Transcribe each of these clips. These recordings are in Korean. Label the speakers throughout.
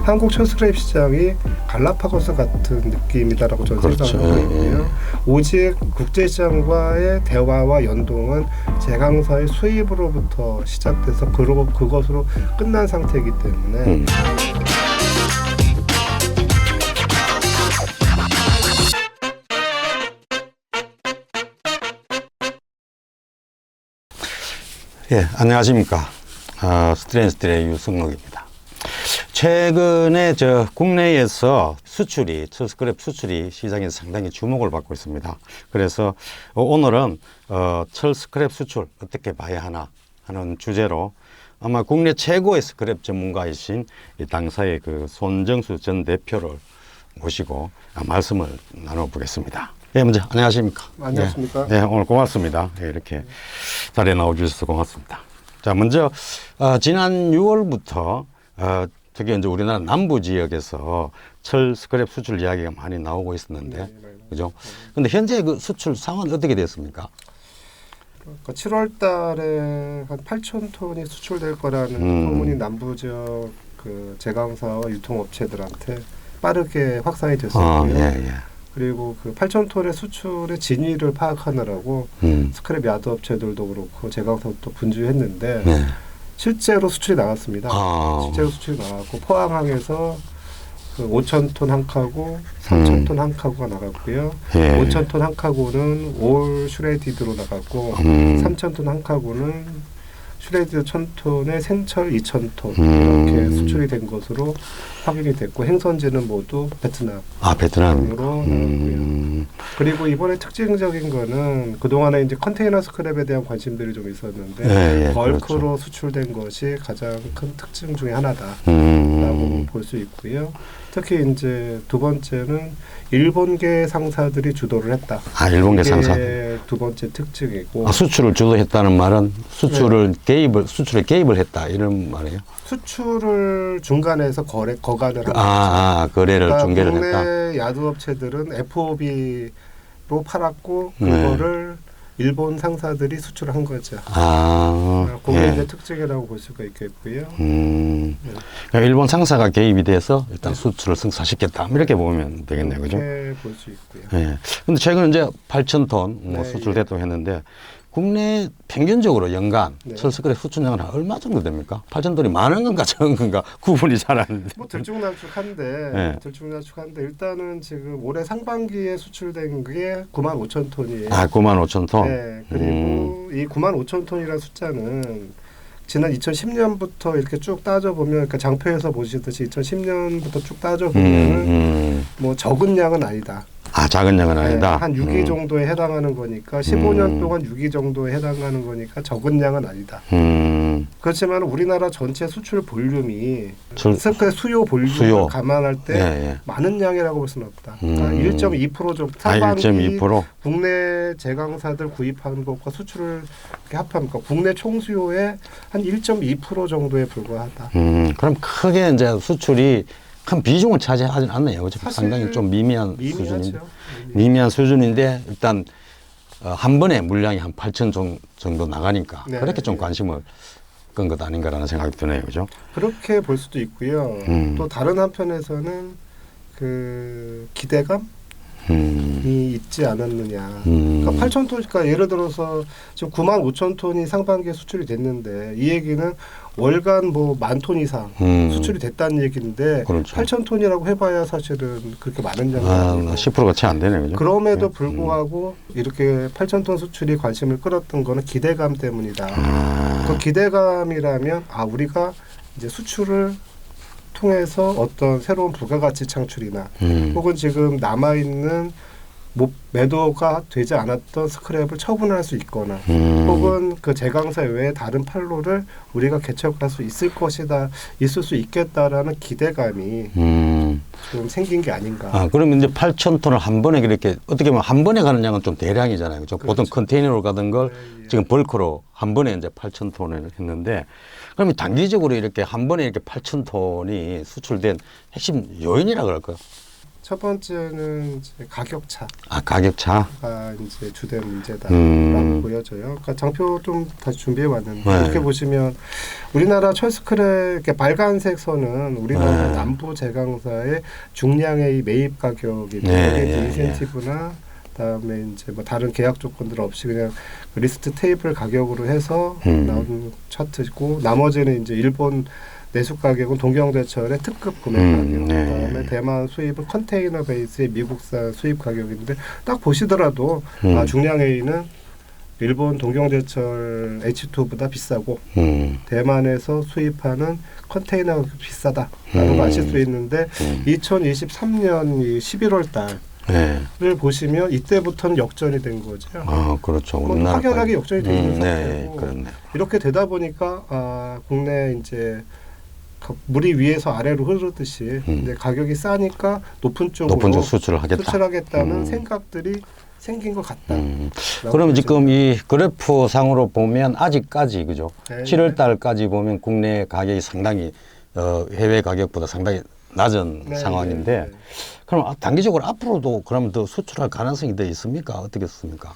Speaker 1: 한국 철스크랩 시장이 갈라파고스 같은 느낌이다라고 저는
Speaker 2: 그렇죠.
Speaker 1: 생각하고 있고요. 오직 국제시장과의 대화와 연동은 제강사의 수입으로부터 시작돼서 그것으로 끝난 상태이기 때문에
Speaker 2: 예, 안녕하십니까. 스트레인스틸의 유승욱입니다. 최근에 국내에서 철스크랩 수출이 시장에서 상당히 주목을 받고 있습니다. 그래서 오늘은 철스크랩 수출 어떻게 봐야 하나 하는 주제로 아마 국내 최고의 스크랩 전문가이신 당사의 손정수 전 대표를 모시고 말씀을 나눠보겠습니다. 예, 먼저 안녕하십니까.
Speaker 1: 안녕하십니까.
Speaker 2: 네, 오늘 고맙습니다. 예, 이렇게 자리에 나와주셔서 고맙습니다. 자, 먼저 지난 6월부터 특히 이제 우리나라 남부 지역에서 철 스크랩 수출 이야기가 많이 나오고 있었는데, 그죠? 근데 현재 그 수출 상황은 어떻게 됐습니까?
Speaker 1: 그러니까 7월 달에 한 8천 톤이 수출될 거라는 소문이 남부 지역 제강사와 유통업체들한테 빠르게 확산이 됐었고요.
Speaker 2: 예.
Speaker 1: 그리고 8천 톤의 수출의 진위를 파악하느라고 스크랩 야드 업체들도 그렇고 제강사도 분주했는데
Speaker 2: 네.
Speaker 1: 실제로 수출이 나왔습니다. 실제로 수출이 나왔고 포항항에서 5천 톤 한 카고, 3천 톤 한 카고가 나갔고요.
Speaker 2: 예.
Speaker 1: 5천 톤 한 카고는 올 슈레디드로 나갔고 3천 톤 한 카고는 슈레디드 1,000톤에 생철 2,000톤 이렇게 수출이 된 것으로 확인이 됐고 행선지는 모두 베트남. 베트남으로 나왔고요. 그리고 이번에 특징적인 거는 그동안에 이제 컨테이너 스크랩에 대한 관심들이 좀 있었는데 벌크로 그렇죠. 수출된 것이 가장 큰 특징 중에 하나다라고 볼 수 있고요. 특히 이제 두 번째는 일본계 상사들이 주도를 했다.
Speaker 2: 일본계 상사.
Speaker 1: 두 번째 특징이고.
Speaker 2: 수출을 주도했다는 말은 수출에 개입을 했다 이런 말이에요.
Speaker 1: 수출을 중간에서 거간을 한
Speaker 2: 거래를
Speaker 1: 그러니까
Speaker 2: 중개를 했다.
Speaker 1: 국내 야두업체들은 FOB로 팔았고 그거를 일본 상사들이 수출을 한 거죠. 그게 이제 특징이라고 볼 수가 있겠고요.
Speaker 2: 그러니까 일본 상사가 개입이 돼서 일단 수출을 승사시켰다. 이렇게 보면 되겠네요, 그죠?
Speaker 1: 그렇게 볼 수 있고요.
Speaker 2: 예. 근데 최근 이제 8천 톤 수출됐다고 했는데 국내 평균적으로 연간 철스크랩 수출량은 얼마 정도 됩니까? 8천 톤이 많은 건가 적은 건가 구분이 잘 안 되는데.
Speaker 1: 들쭉날쭉한데 일단은 지금 올해 상반기에 수출된 게 9만 5천 톤이에요.
Speaker 2: 9만 5천 톤.
Speaker 1: 네. 그리고 이 9만 5천 톤이라는 숫자는 지난 2010년부터 이렇게 쭉 따져보면, 그러니까 장표에서 보시듯이 2010년부터 쭉 따져보면 뭐 적은 양은 아니다.
Speaker 2: 작은 양은 아니다.
Speaker 1: 한 6위 정도에 해당하는 거니까 15년 동안 6위 정도에 해당하는 거니까 적은 양은 아니다. 그렇지만 우리나라 전체 수출 볼륨이 스크랩 수요 볼륨을 감안할 때 많은 양이라고 볼 수는 없다. 그러니까 1.2% 정도 상반기 1.2%? 국내 제강사들 구입하는 것과 수출을 이렇게 합하면 국내 총수요의 한 1.2% 정도에 불과하다.
Speaker 2: 그럼 크게 이제 수출이 큰 비중을 차지하진 않네요. 상당히 좀 미미한 수준인데 일단 한 번에 물량이 한 8천 정도 나가니까 그렇게 좀 관심을 끈 것 아닌가라는 생각이 드네요. 그죠? 그렇게
Speaker 1: 볼 수도 있고요. 또 다른 한편에서는 기대감? 이 있지 않았느냐. 그러니까 8천 톤, 그러니까 예를 들어서 지금 9만 5천 톤이 상반기에 수출이 됐는데 이 얘기는 월간 뭐 10,000톤 이상 수출이 됐다는 얘기인데 그렇죠. 8천 톤이라고 해봐야 사실은 그렇게 많은 양이 아니고
Speaker 2: 10%가 채 안 되네요. 그죠?
Speaker 1: 그럼에도 불구하고 이렇게 8천 톤 수출이 관심을 끌었던 거는 기대감 때문이다. 그 기대감이라면 우리가 이제 수출을 통해서 어떤 새로운 부가가치 창출이나 혹은 지금 남아있는 매도가 되지 않았던 스크랩을 처분할 수 있거나 혹은 그 제강사 외에 다른 판로를 우리가 개척할 수 있을 것이다, 있을 수 있겠다라는 기대감이 좀 생긴 게 아닌가.
Speaker 2: 그러면 이제 8천 톤을 한 번에 그렇게 어떻게 보면 한 번에 가는 양은 좀 대량이잖아요. 그렇죠? 보통 컨테이너로 가던 걸 지금 벌크로 한 번에 이제 8천 톤을 했는데 그러면 단기적으로 이렇게 한 번에 이렇게 8천 톤이 수출된 핵심 요인이라 그럴까요?
Speaker 1: 첫 번째는 이제 가격차가
Speaker 2: 가격차.
Speaker 1: 이제 주된 문제다라고 보여져요. 그러니까 장표 좀 다시 준비해 왔는데
Speaker 2: 네.
Speaker 1: 이렇게 보시면 우리나라 철스크랩 이렇게 빨간색 선은 우리나라
Speaker 2: 네.
Speaker 1: 남부 제강사의 중량의 매입 가격이고
Speaker 2: 네,
Speaker 1: 여기에
Speaker 2: 예,
Speaker 1: 인센티브나 그다음에 이제 뭐 다른 계약 조건들 없이 그냥 그 리스트 테이블 가격으로 해서 나온 차트고 나머지는 이제 일본 내수 가격은 동경제철의 특급 구매 가격,
Speaker 2: 네.
Speaker 1: 그다음에 대만 수입은 컨테이너 베이스의 미국산 수입 가격인데 딱 보시더라도 중량 A는 일본 동경제철 H2보다 비싸고 대만에서 수입하는 컨테이너 가격이 비싸다라는 걸 아실 수 있는데 2023년 11월 달을
Speaker 2: 네.
Speaker 1: 보시면 이때부터는 역전이 된 거죠.
Speaker 2: 그렇죠.
Speaker 1: 뭐 확연하게 역전이 돼 있는
Speaker 2: 네,
Speaker 1: 상태고
Speaker 2: 그렇네요.
Speaker 1: 이렇게 되다 보니까 국내 이제 물이 위에서 아래로 흐르듯이 이제 가격이 싸니까 높은 쪽으로
Speaker 2: 수출을 하겠다.
Speaker 1: 수출하겠다는 생각들이 생긴 것 같다.
Speaker 2: 그러면 지금 이 그래프 상으로 보면 아직까지 그죠?
Speaker 1: 네.
Speaker 2: 7월 달까지 보면 국내 가격이 상당히 해외 가격보다 상당히 낮은
Speaker 1: 네,
Speaker 2: 상황인데
Speaker 1: 네, 네.
Speaker 2: 그럼 단기적으로 앞으로도 그러면 더 수출할 가능성이 더 있습니까? 어떻겠습니까?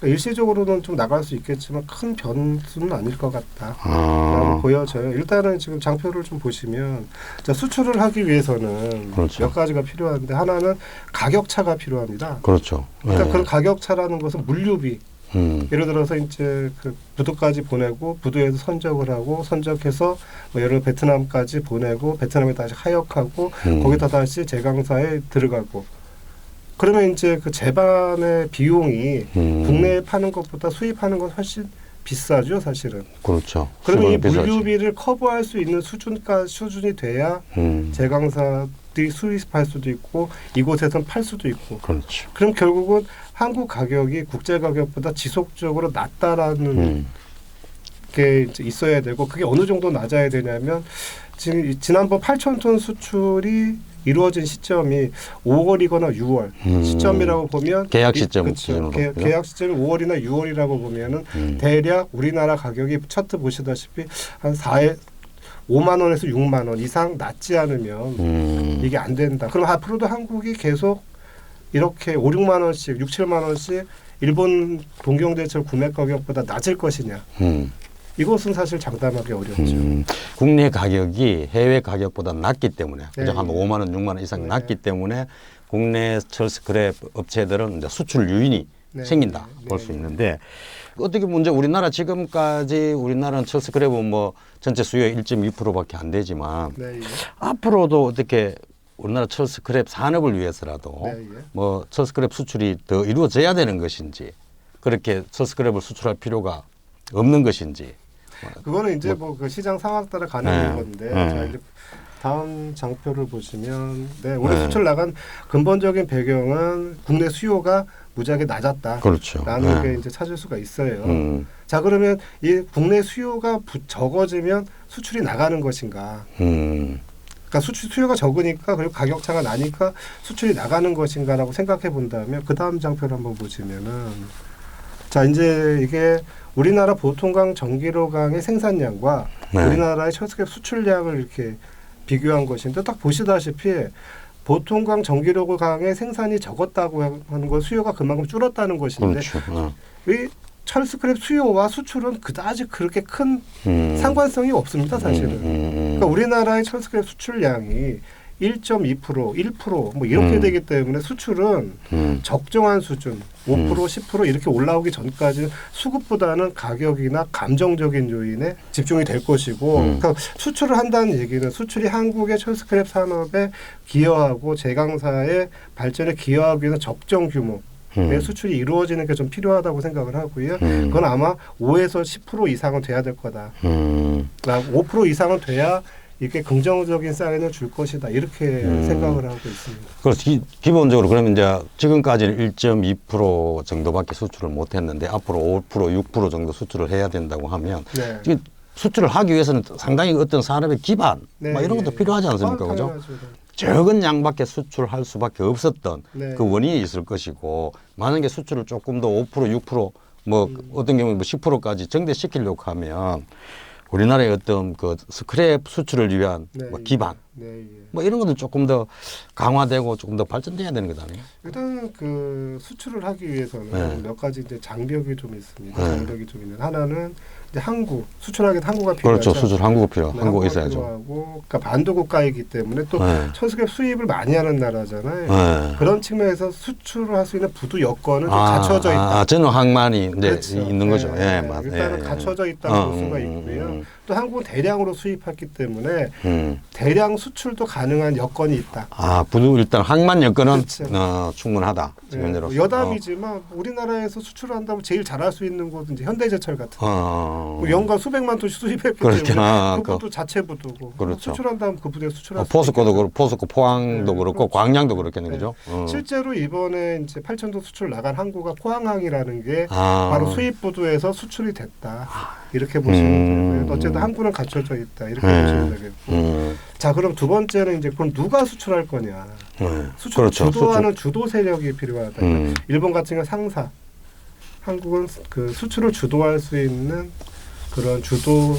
Speaker 1: 일시적으로는 좀 나갈 수 있겠지만 큰 변수는 아닐 것 같다.
Speaker 2: 아.
Speaker 1: 라고 보여져요. 일단은 지금 장표를 좀 보시면 자, 수출을 하기 위해서는
Speaker 2: 그렇죠.
Speaker 1: 몇 가지가 필요한데 하나는 가격차가 필요합니다.
Speaker 2: 그렇죠.
Speaker 1: 일단
Speaker 2: 네.
Speaker 1: 그 가격차라는 것은 물류비. 예를 들어서 이제 그 부두까지 보내고 부두에서 선적을 하고 선적해서 뭐 예를 들어 베트남까지 보내고 베트남에 다시 하역하고 거기다 다시 제강사에 들어가고 그러면 이제 그 제반의 비용이 국내에 파는 것보다 수입하는 건 훨씬 비싸죠, 사실은.
Speaker 2: 그렇죠.
Speaker 1: 그러면 이
Speaker 2: 비싸지.
Speaker 1: 물류비를 커버할 수 있는 수준이 돼야 제강사들이 수입할 수도 있고 이곳에선 팔 수도 있고.
Speaker 2: 그렇죠.
Speaker 1: 그럼 결국은 한국 가격이 국제 가격보다 지속적으로 낮다라는 게 이제 있어야 되고 그게 어느 정도 낮아야 되냐면 지금 지난번 8,000톤 수출이 이루어진 시점이 5월이거나 6월 시점이라고 보면
Speaker 2: 계약 시점
Speaker 1: 그렇죠. 계약 시점이 5월이나 6월이라고 보면은 대략 우리나라 가격이 차트 보시다시피 한 5만 원에서 6만 원 이상 낮지 않으면 이게 안 된다. 그럼 앞으로도 한국이 계속 이렇게 5, 6만 원씩, 6, 7만 원씩 일본 동경제철 구매 가격보다 낮을 것이냐. 이것은 사실 장담하기 어렵죠.
Speaker 2: 국내 가격이 해외 가격보다 낮기 때문에
Speaker 1: 네.
Speaker 2: 한 5만 원, 6만 원 이상
Speaker 1: 네.
Speaker 2: 낮기 때문에 국내 철스크랩 업체들은 이제 수출 유인이
Speaker 1: 네.
Speaker 2: 생긴다
Speaker 1: 네.
Speaker 2: 볼 수 있는데 어떻게 보면 이제 우리나라 지금까지 우리나라는 철스크랩은 뭐 전체 수요의 1.2%밖에 안 되지만
Speaker 1: 네, 예.
Speaker 2: 앞으로도 어떻게 우리나라 철스크랩 산업을 위해서라도
Speaker 1: 네, 예.
Speaker 2: 뭐 철스크랩 수출이 더 이루어져야 되는 것인지 그렇게 철스크랩을 수출할 필요가 없는 것인지
Speaker 1: 그거는 이제 뭐 그 시장 상황 따라 가는 건데 자, 이제 다음 장표를 보시면 올해 수출 나간 근본적인 배경은 국내 수요가 무지하게 낮았다.
Speaker 2: 그렇죠.
Speaker 1: 라는 게 이제 찾을 수가 있어요. 자 그러면 이 국내 수요가 적어지면 수출이 나가는 것인가? 그러니까 수요가 적으니까 그리고 가격차가 나니까 수출이 나가는 것인가라고 생각해 본다면 그 다음 장표를 한번 보시면은 자 이제 이게 우리나라 보통강 전기로강의 생산량과 우리나라의 철스크랩 수출량을 이렇게 비교한 것인데 딱 보시다시피 보통강 전기로강의 생산이 적었다고 하는 건 수요가 그만큼 줄었다는 것인데
Speaker 2: 그렇죠.
Speaker 1: 이 철스크랩 수요와 수출은 그다지 그렇게 큰 상관성이 없습니다, 사실은. 그러니까 우리나라의 철스크랩 수출량이 1.2%, 1%뭐 이렇게 되기 때문에 수출은 적정한 수준, 5%, 10% 이렇게 올라오기 전까지 수급보다는 가격이나 감정적인 요인에 집중이 될 것이고 그러니까 수출을 한다는 얘기는 수출이 한국의 철스크랩 산업에 기여하고 제강사의 발전에 기여하기 위해서 적정 규모 수출이 이루어지는 게 좀 필요하다고 생각을 하고요. 그건 아마 5에서 10% 이상은 돼야 될 거다. 5% 이상은 돼야 이렇게 긍정적인 사인을 줄 것이다. 이렇게 생각을 하고 있습니다.
Speaker 2: 그래서 기본적으로 그러면 이제 지금까지는 1.2% 정도밖에 수출을 못했는데 앞으로 5%, 6% 정도 수출을 해야 된다고 하면
Speaker 1: 네.
Speaker 2: 수출을 하기 위해서는 상당히 어떤 산업의 기반 막 이런 것도 필요하지 않습니까? 그죠? 적은 양밖에 수출할 수밖에 없었던 그 원인이 있을 것이고 만약에 수출을 조금 더 5%, 6% 뭐 어떤 경우에 뭐 10%까지 증대시키려고 하면 우리나라의 어떤 그 스크랩 수출을 위한 뭐 기반
Speaker 1: 네, 예.
Speaker 2: 뭐 이런 것도 조금 더 강화되고 조금 더 발전돼야 되는 것 아니에요?
Speaker 1: 일단 그 수출을 하기 위해서는
Speaker 2: 네.
Speaker 1: 몇 가지 이제 장벽이 좀 있습니다.
Speaker 2: 네.
Speaker 1: 장벽이 좀 있는 하나는 이제 항구 수출하기 항구가 필요하죠.
Speaker 2: 그렇죠. 수출 항구가 필요,
Speaker 1: 네,
Speaker 2: 항구가
Speaker 1: 항구가
Speaker 2: 있어야죠.
Speaker 1: 필요하고, 그러니까 반도 국가이기 때문에 또
Speaker 2: 네.
Speaker 1: 천스크랩 수입을 많이 하는 나라잖아요.
Speaker 2: 네.
Speaker 1: 그런 측면에서 수출을 할 수 있는 부두 여건은 좀 갖춰져 있다.
Speaker 2: 저는 항만이 이제
Speaker 1: 그렇죠.
Speaker 2: 있는 거죠.
Speaker 1: 네,
Speaker 2: 예,
Speaker 1: 네.
Speaker 2: 맞.
Speaker 1: 일단은
Speaker 2: 예,
Speaker 1: 갖춰져 있다고 볼 수가 있고요. 또 한국은 대량으로 수입했기 때문에 대량 수출도 가능한 여건이 있다.
Speaker 2: 부두 일단 항만 여건은
Speaker 1: 그렇죠.
Speaker 2: 충분하다.
Speaker 1: 네,
Speaker 2: 지금대로서.
Speaker 1: 여담이지만 우리나라에서 수출을 한다면 제일 잘할 수 있는 곳은 이제 현대제철 같은 뭐 연간 수백만 톤씩 수입했기
Speaker 2: 그렇죠.
Speaker 1: 때문에 그 부도 자체 부두고
Speaker 2: 그렇죠.
Speaker 1: 수출한다면 그 부두에 수출할 수
Speaker 2: 포스코도 그렇고 포스코 포항도
Speaker 1: 네,
Speaker 2: 그렇고
Speaker 1: 그렇죠.
Speaker 2: 광양도 그렇겠네,
Speaker 1: 네.
Speaker 2: 그죠?
Speaker 1: 실제로 이번에 이제 8,000톤 수출 나간 항구가 포항항이라는 게
Speaker 2: 아.
Speaker 1: 바로 수입 부두에서 수출이 됐다. 이렇게 보시면 되고요. 어쨌든 항구는 갖춰져 있다. 이렇게 보시면 되겠고. 자, 그럼 두 번째는 이제 그럼 누가 수출할 거냐? 수출
Speaker 2: 그렇죠.
Speaker 1: 주도하는 주도 세력이 필요하다. 일본 같은 경우 상사, 한국은 그 수출을 주도할 수 있는 그런 주도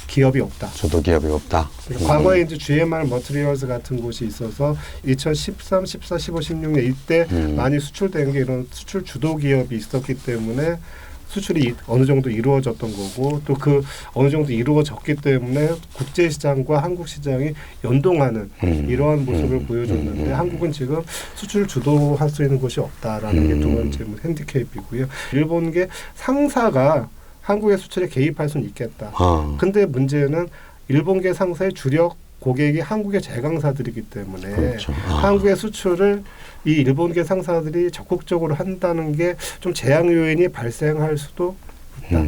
Speaker 1: 기업이 없다.
Speaker 2: 주도 기업이 없다.
Speaker 1: 그러니까 과거에 이제 GMR 머티리얼스 같은 곳이 있어서 2013, 14, 15, 16년 이때 많이 수출된 게 이런 수출 주도 기업이 있었기 때문에 수출이 어느 정도 이루어졌던 거고 또 그 어느 정도 이루어졌기 때문에 국제 시장과 한국 시장이 연동하는 이러한 모습을 보여줬는데 한국은 지금 수출 주도할 수 있는 곳이 없다라는 게 두 번째 핸디캡이고요. 일본계 상사가 한국의 수출에 개입할 수는 있겠다. 근데 문제는 일본계 상사의 주력 고객이 한국의 제강사들이기 때문에
Speaker 2: 그렇죠.
Speaker 1: 한국의 수출을 이 일본계 상사들이 적극적으로 한다는 게 좀 제약 요인이 발생할 수도 있다.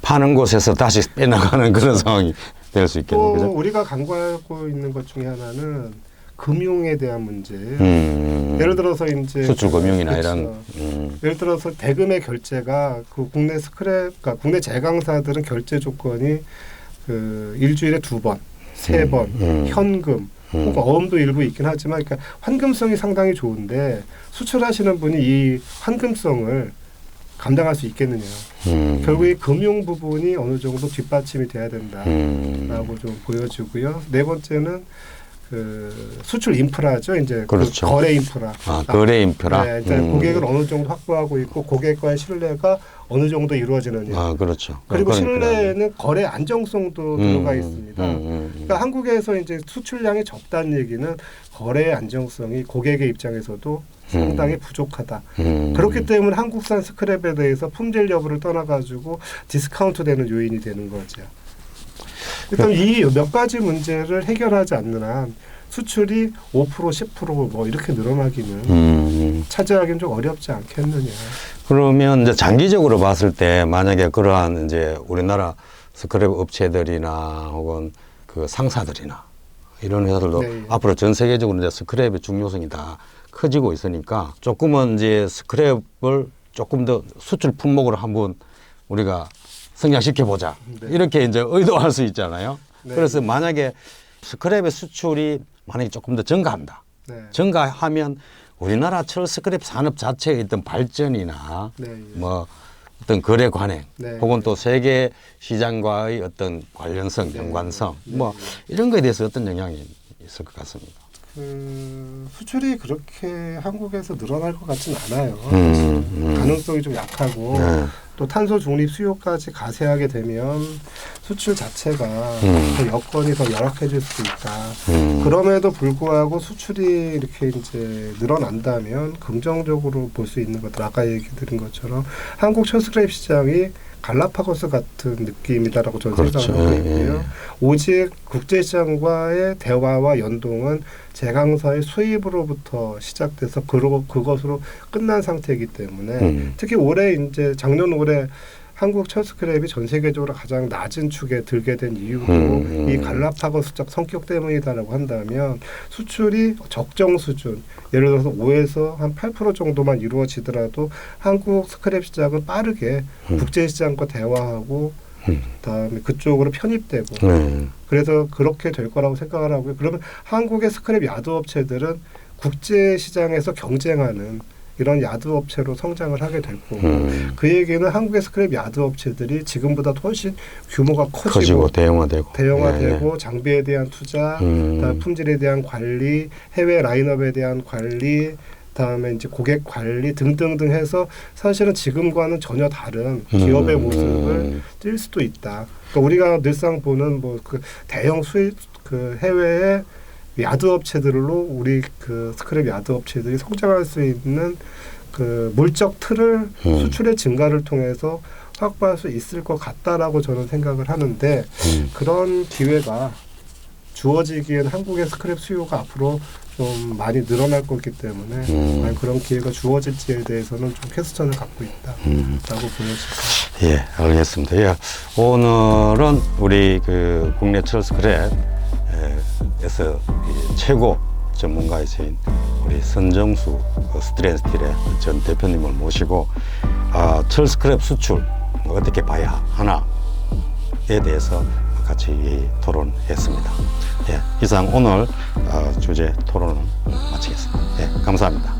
Speaker 2: 파는 곳에서 다시 빼나가는 그런 상황이 될 수 있겠네요.
Speaker 1: 또
Speaker 2: 그죠?
Speaker 1: 우리가 간과하고 있는 것 중에 하나는 금융에 대한 문제. 예를 들어서 이제
Speaker 2: 수출 금융이나
Speaker 1: 그렇죠. 예를 들어서 대금의 결제가 그 국내 그러니까 국내 제강사들은 결제 조건이 그 일주일에 2번, 3번 현금. 혹은 어음도 일부 있긴 하지만 그러니까 환금성이 상당히 좋은데 수출하시는 분이 이 환금성을 감당할 수 있겠느냐. 결국 이 금융 부분이 어느 정도 뒷받침이 돼야 된다라고 좀 보여지고요. 네 번째는 그 수출 인프라죠. 이제
Speaker 2: 그렇죠.
Speaker 1: 그 거래 인프라.
Speaker 2: 거래 인프라.
Speaker 1: 네, 일단 고객을 어느 정도 확보하고 있고 고객과의 신뢰가 어느 정도 이루어지느냐.
Speaker 2: 그렇죠.
Speaker 1: 그리고 신뢰에는 거래 안정성도 들어가 있습니다. 그러니까 한국에서 이제 수출량이 적다는 얘기는 거래 안정성이 고객의 입장에서도 상당히 부족하다. 그렇기 때문에 한국산 스크랩에 대해서 품질 여부를 떠나가지고 디스카운트 되는 요인이 되는 거죠. 일단 이 몇 가지 문제를 해결하지 않는 한 수출이 5%, 10%뭐 이렇게 늘어나기는 차지하기는 좀 어렵지 않겠느냐.
Speaker 2: 그러면 이제 장기적으로 봤을 때 만약에 그러한 이제 우리나라 스크랩 업체들이나 혹은 그 상사들이나 이런 회사들도
Speaker 1: 네.
Speaker 2: 앞으로 전 세계적으로 이제 스크랩의 중요성이 다 커지고 있으니까 조금은 이제 스크랩을 조금 더 수출 품목으로 한번 우리가 성장시켜 보자.
Speaker 1: 네.
Speaker 2: 이렇게 이제 의도할 수 있잖아요.
Speaker 1: 네.
Speaker 2: 그래서 만약에 스크랩의 수출이 만약에 조금 더 증가한다.
Speaker 1: 네.
Speaker 2: 증가하면 우리나라 철 스크랩 산업 자체의 어떤 발전이나
Speaker 1: 네.
Speaker 2: 뭐 어떤 거래 관행
Speaker 1: 네.
Speaker 2: 혹은 또 세계 시장과의 어떤 관련성,
Speaker 1: 네.
Speaker 2: 연관성
Speaker 1: 네.
Speaker 2: 뭐 이런 거에 대해서 어떤 영향이 있을 것 같습니다.
Speaker 1: 수출이 그렇게 한국에서 늘어날 것 같진 않아요. 가능성이 좀 약하고
Speaker 2: 네.
Speaker 1: 또 탄소 중립 수요까지 가세하게 되면 수출 자체가 더 여건이 더 열악해질 수 있다. 그럼에도 불구하고 수출이 이렇게 이제 늘어난다면 긍정적으로 볼 수 있는 것들 아까 얘기 드린 것처럼 한국 철스크랩 시장이 갈라파고스 같은 느낌이다라고 저는
Speaker 2: 그렇죠.
Speaker 1: 생각하고 있고요. 오직 국제시장과의 대화와 연동은 제강사의 수입으로부터 시작돼서 그것으로 끝난 상태이기 때문에 특히 올해 이제 작년 올해 한국 철스크랩이 전 세계적으로 가장 낮은 축에 들게 된 이유도 이 갈라파고스적 성격 때문이다라고 한다면 수출이 적정 수준 예를 들어서 5에서 한 8% 정도만 이루어지더라도 한국 스크랩 시장은 빠르게 국제 시장과 대화하고 그다음에 그쪽으로 편입되고 그래서 그렇게 될 거라고 생각을 하고요. 그러면 한국의 스크랩 야드 업체들은 국제 시장에서 경쟁하는 이런 야드 업체로 성장을 하게 될 거고 그 얘기는 한국의 스크랩 야드 업체들이 지금보다 훨씬 규모가 커지고 대형화되고 장비에 대한 투자, 그다음에 품질에 대한 관리, 해외 라인업에 대한 관리, 그다음에 이제 고객 관리 등등등 해서 사실은 지금과는 전혀 다른 기업의 모습을 띌 수도 있다. 그러니까 우리가 늘상 보는 뭐 그 대형 수입 그 해외의 야드 업체들로 우리 그 스크랩 야드 업체들이 성장할 수 있는 그 물적 틀을 수출의 증가를 통해서 확보할 수 있을 것 같다라고 저는 생각을 하는데 그런 기회가 주어지기엔 한국의 스크랩 수요가 앞으로 좀 많이 늘어날 거기 때문에 과연 그런 기회가 주어질지에 대해서는 좀 퀘스천을 갖고 있다라고 보여집니다.
Speaker 2: 예, 알겠습니다. 예, 오늘은 우리 그 국내 철 스크랩에서 최고 전문가이신 우리 선정수 스트랜스틸의 전 대표님을 모시고 철 스크랩 수출 어떻게 봐야 하나에 대해서 같이 토론했습니다. 예, 이상 오늘 주제 토론은 마치겠습니다. 예, 감사합니다.